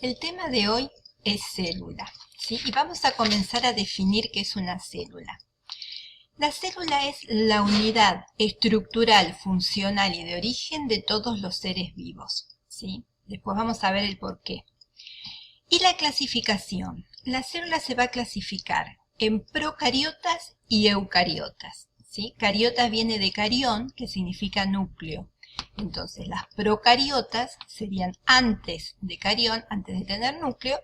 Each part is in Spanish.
El tema de hoy es célula, ¿sí? Y vamos a comenzar a definir qué es una célula. La célula es la unidad estructural, funcional y de origen de todos los seres vivos, ¿sí? Después vamos a ver el porqué. Y la clasificación. La célula se va a clasificar en procariotas y eucariotas, ¿sí? Cariotas viene de carión, que significa núcleo. Entonces, las procariotas serían antes de carión, antes de tener núcleo,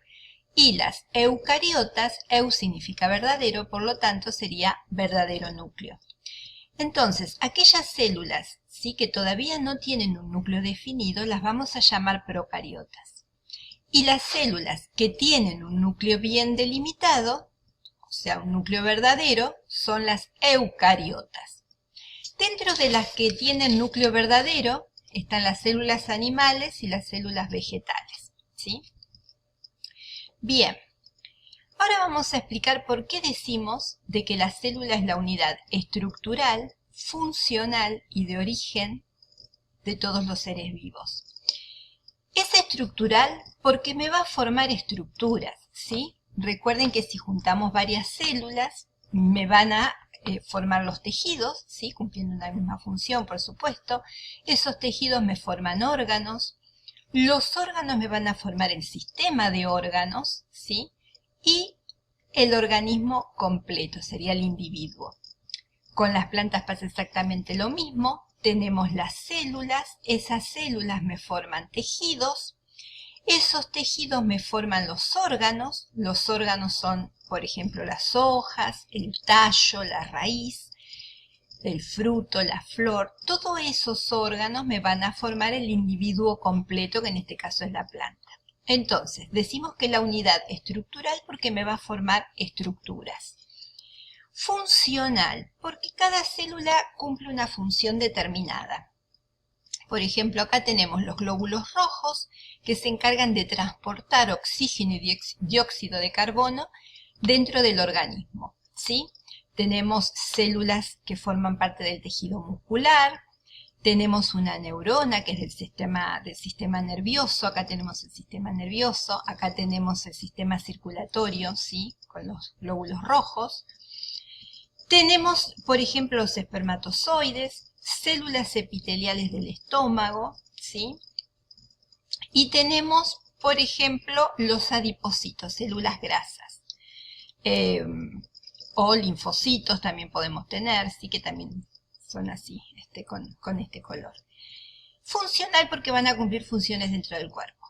y las eucariotas, eu significa verdadero, por lo tanto sería verdadero núcleo. Entonces, aquellas células, ¿sí?, que todavía no tienen un núcleo definido, las vamos a llamar procariotas. Y las células que tienen un núcleo bien delimitado, o sea, un núcleo verdadero, son las eucariotas. Dentro de las que tienen núcleo verdadero están las células animales y las células vegetales, ¿sí? Bien, ahora vamos a explicar por qué decimos de que la célula es la unidad estructural, funcional y de origen de todos los seres vivos. Es estructural porque me va a formar estructuras, ¿sí? Recuerden que si juntamos varias células, me van a formar los tejidos, ¿sí?, cumpliendo una misma función, por supuesto. Esos tejidos me forman órganos. Los órganos me van a formar el sistema de órganos, ¿sí? Y el organismo completo, sería el individuo. Con las plantas pasa exactamente lo mismo. Tenemos las células, esas células me forman tejidos. Esos tejidos me forman los órganos son, por ejemplo, las hojas, el tallo, la raíz, el fruto, la flor. Todos esos órganos me van a formar el individuo completo, que en este caso es la planta. Entonces, decimos que la unidad estructural porque me va a formar estructuras. Funcional, porque cada célula cumple una función determinada. Por ejemplo, acá tenemos los glóbulos rojos que se encargan de transportar oxígeno y dióxido de carbono dentro del organismo, ¿sí? Tenemos células que forman parte del tejido muscular, tenemos una neurona que es del sistema nervioso, acá tenemos el sistema nervioso, acá tenemos el sistema circulatorio, ¿sí?, con los glóbulos rojos. Tenemos, por ejemplo, los espermatozoides, células epiteliales del estómago, ¿sí? Y tenemos, por ejemplo, los adipocitos, células grasas. O linfocitos también podemos tener, sí, que también son así, con este color. Funcional porque van a cumplir funciones dentro del cuerpo.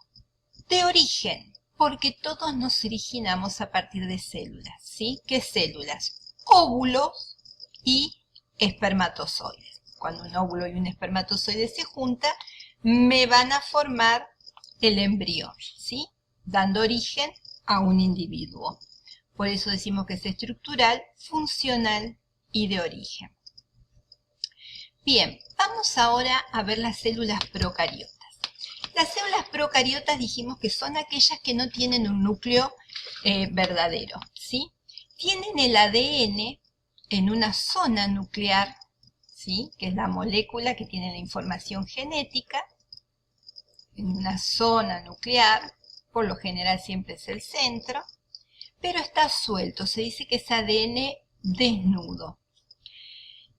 De origen, porque todos nos originamos a partir de células, ¿sí? ¿Qué células? Óvulos y espermatozoides. Cuando un óvulo y un espermatozoide se juntan, me van a formar el embrión, ¿sí?, dando origen a un individuo. Por eso decimos que es estructural, funcional y de origen. Bien, vamos ahora a ver las células procariotas. Las células procariotas dijimos que son aquellas que no tienen un núcleo verdadero, ¿sí? Tienen el ADN en una zona nuclear, ¿sí?, que es la molécula que tiene la información genética, en una zona nuclear, por lo general siempre es el centro, pero está suelto, se dice que es ADN desnudo.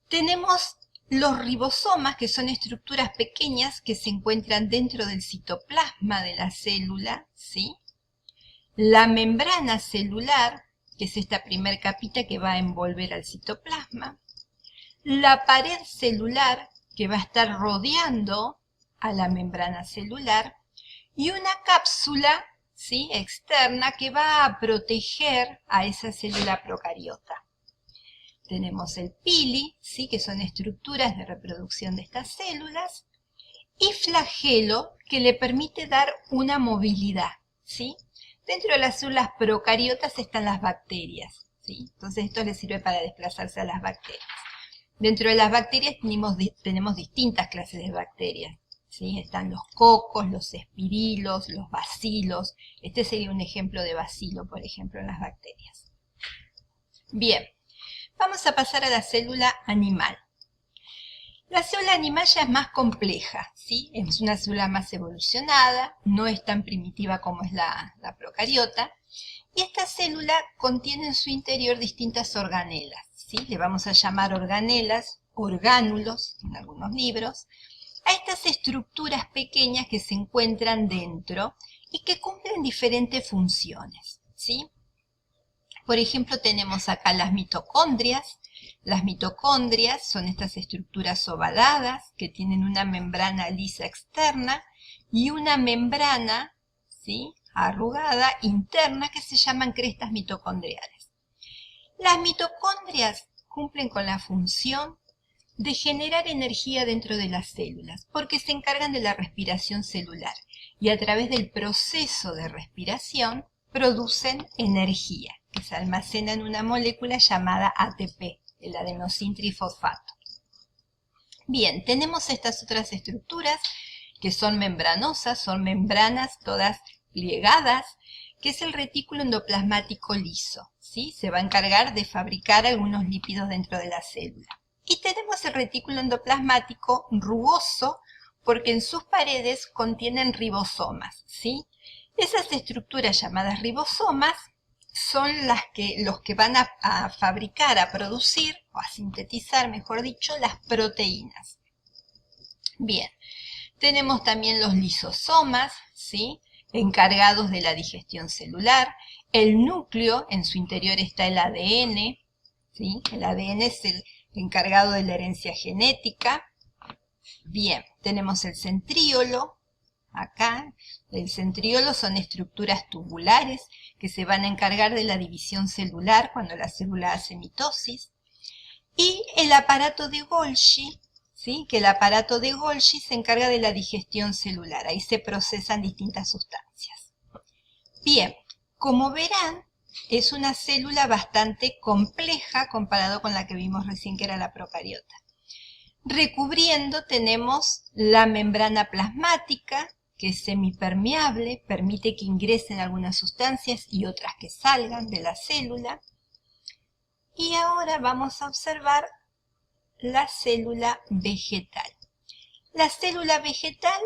Tenemos los ribosomas, que son estructuras pequeñas que se encuentran dentro del citoplasma de la célula, ¿sí? La membrana celular, que es esta primer capita que va a envolver al citoplasma. La pared celular, que va a estar rodeando a la membrana celular, y una cápsula, ¿sí?, externa que va a proteger a esa célula procariota. Tenemos el pili, ¿sí?, que son estructuras de reproducción de estas células, y flagelo, que le permite dar una movilidad, ¿sí? Dentro de las células procariotas están las bacterias, ¿sí? Entonces esto les sirve para desplazarse a las bacterias. Dentro de las bacterias tenemos distintas clases de bacterias, ¿sí? Están los cocos, los espirilos, los bacilos. Este sería un ejemplo de bacilo, por ejemplo, en las bacterias. Bien, vamos a pasar a la célula animal. La célula animal ya es más compleja, ¿sí? Es una célula más evolucionada, no es tan primitiva como es la procariota. Y esta célula contiene en su interior distintas organelas, ¿sí? Le vamos a llamar organelas, orgánulos en algunos libros, a estas estructuras pequeñas que se encuentran dentro y que cumplen diferentes funciones, ¿sí? Por ejemplo, tenemos acá las mitocondrias. Las mitocondrias son estas estructuras ovaladas que tienen una membrana lisa externa y una membrana, ¿sí?, arrugada interna que se llaman crestas mitocondriales. Las mitocondrias cumplen con la función de generar energía dentro de las células porque se encargan de la respiración celular y a través del proceso de respiración producen energía que se almacena en una molécula llamada ATP, el adenosintrifosfato. Bien, tenemos estas otras estructuras que son membranosas, son membranas todas plegadas, que es el retículo endoplasmático liso, ¿sí? Se va a encargar de fabricar algunos lípidos dentro de la célula. Y tenemos el retículo endoplasmático rugoso, porque en sus paredes contienen ribosomas, ¿sí? Esas estructuras llamadas ribosomas son los que van a fabricar, a producir, o a sintetizar, mejor dicho, las proteínas. Bien, tenemos también los lisosomas, ¿sí?, encargados de la digestión celular. El núcleo, en su interior está el ADN, ¿sí? El ADN es el encargado de la herencia genética. Bien, tenemos el centríolo, acá. El centríolo son estructuras tubulares que se van a encargar de la división celular cuando la célula hace mitosis. Y el aparato de Golgi, ¿sí?, que el aparato de Golgi se encarga de la digestión celular. Ahí se procesan distintas sustancias. Bien, como verán, es una célula bastante compleja comparado con la que vimos recién, que era la procariota. Recubriendo tenemos la membrana plasmática, que es semipermeable, permite que ingresen algunas sustancias y otras que salgan de la célula. Y ahora vamos a observar la célula vegetal. La célula vegetal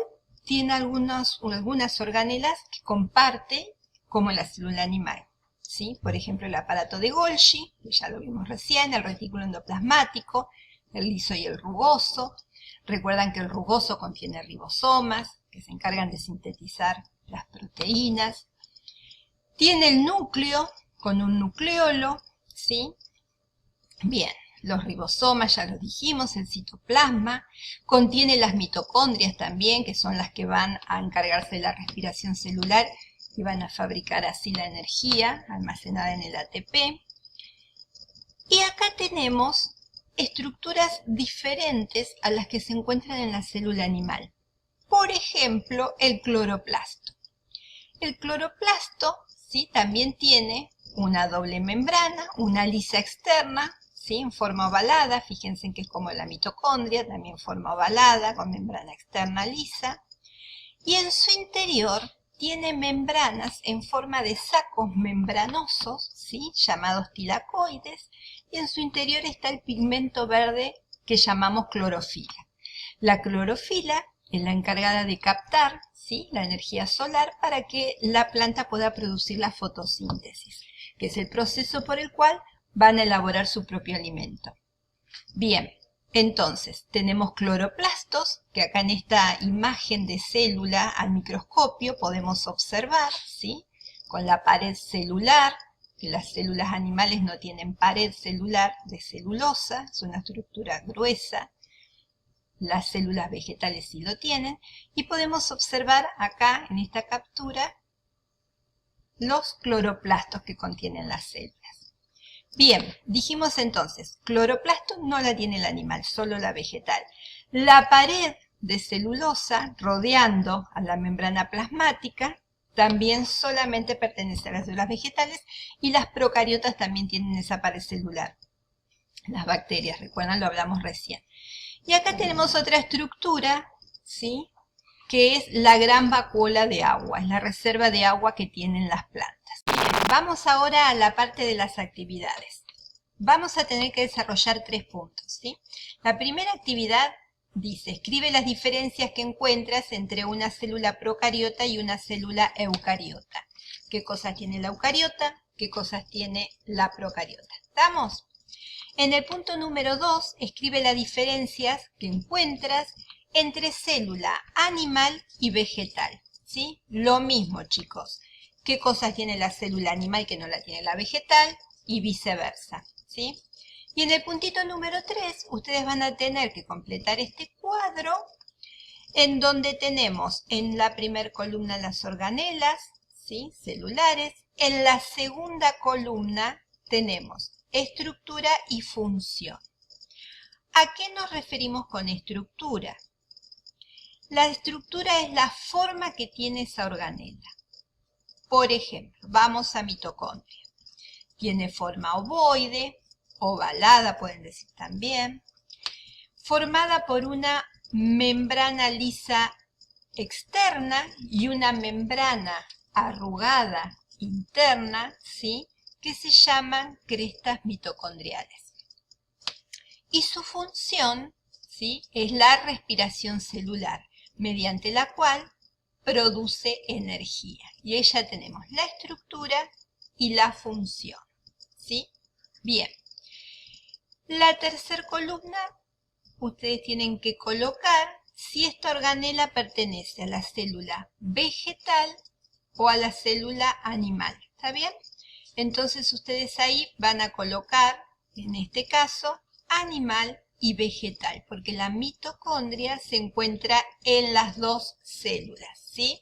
tiene algunas organelas que comparte como la célula animal, ¿sí? Por ejemplo, el aparato de Golgi, que ya lo vimos recién, el retículo endoplasmático, el liso y el rugoso. Recuerdan que el rugoso contiene ribosomas, que se encargan de sintetizar las proteínas. Tiene el núcleo con un nucleolo, ¿sí? Bien, los ribosomas ya lo dijimos, el citoplasma. Contiene las mitocondrias también, que son las que van a encargarse de la respiración celular y van a fabricar así la energía almacenada en el ATP. Y acá tenemos estructuras diferentes a las que se encuentran en la célula animal. Por ejemplo, el cloroplasto. El cloroplasto, ¿sí?, también tiene una doble membrana, una lisa externa, ¿sí?, en forma ovalada. Fíjense que es como la mitocondria, también forma ovalada, con membrana externa lisa. Y en su interior tiene membranas en forma de sacos membranosos, ¿sí?, llamados tilacoides, y en su interior está el pigmento verde que llamamos clorofila. La clorofila es la encargada de captar, ¿sí?, la energía solar para que la planta pueda producir la fotosíntesis, que es el proceso por el cual van a elaborar su propio alimento. Bien, entonces tenemos cloroplastos, que acá en esta imagen de célula al microscopio podemos observar, ¿sí?, con la pared celular, que las células animales no tienen pared celular de celulosa, es una estructura gruesa. Las células vegetales sí lo tienen, y podemos observar acá en esta captura los cloroplastos que contienen las células. Bien, dijimos entonces, cloroplasto no la tiene el animal, solo la vegetal. La pared de celulosa rodeando a la membrana plasmática también solamente pertenece a las células vegetales, y las procariotas también tienen esa pared celular. Las bacterias, recuerdan, lo hablamos recién. Y acá tenemos otra estructura, ¿sí?, que es la gran vacuola de agua, es la reserva de agua que tienen las plantas. Bien, vamos ahora a la parte de las actividades. Vamos a tener que desarrollar 3 puntos, ¿sí? La primera actividad dice, escribe las diferencias que encuentras entre una célula procariota y una célula eucariota. ¿Qué cosas tiene la eucariota? ¿Qué cosas tiene la procariota? ¿Estamos? En el punto número 2, escribe las diferencias que encuentras entre célula animal y vegetal, ¿sí? Lo mismo, chicos. ¿Qué cosas tiene la célula animal que no la tiene la vegetal? Y viceversa, ¿sí? Y en el puntito número 3, ustedes van a tener que completar este cuadro en donde tenemos en la primera columna las organelas, ¿sí? Celulares. En la segunda columna tenemos estructura y función. ¿A qué nos referimos con estructura? La estructura es la forma que tiene esa organela. Por ejemplo, vamos a mitocondria. Tiene forma ovoide, ovalada pueden decir también, formada por una membrana lisa externa y una membrana arrugada interna, ¿sí? Que se llaman crestas mitocondriales. Y su función, ¿sí? Es la respiración celular, mediante la cual produce energía. Y ahí ya tenemos la estructura y la función, ¿sí? Bien. La tercera columna, ustedes tienen que colocar si esta organela pertenece a la célula vegetal o a la célula animal. ¿Está bien? Entonces ustedes ahí van a colocar, en este caso, animal y vegetal, porque la mitocondria se encuentra en las dos células, ¿sí?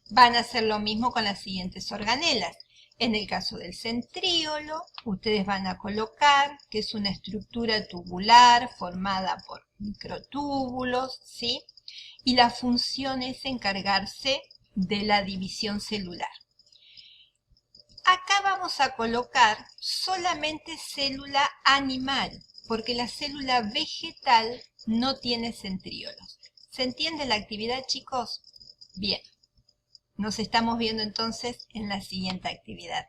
Van a hacer lo mismo con las siguientes organelas. En el caso del centríolo, ustedes van a colocar que es una estructura tubular formada por microtúbulos, ¿sí? Y la función es encargarse de la división celular. Acá vamos a colocar solamente célula animal, porque la célula vegetal no tiene centríolos. ¿Se entiende la actividad, chicos? Bien. Nos estamos viendo entonces en la siguiente actividad.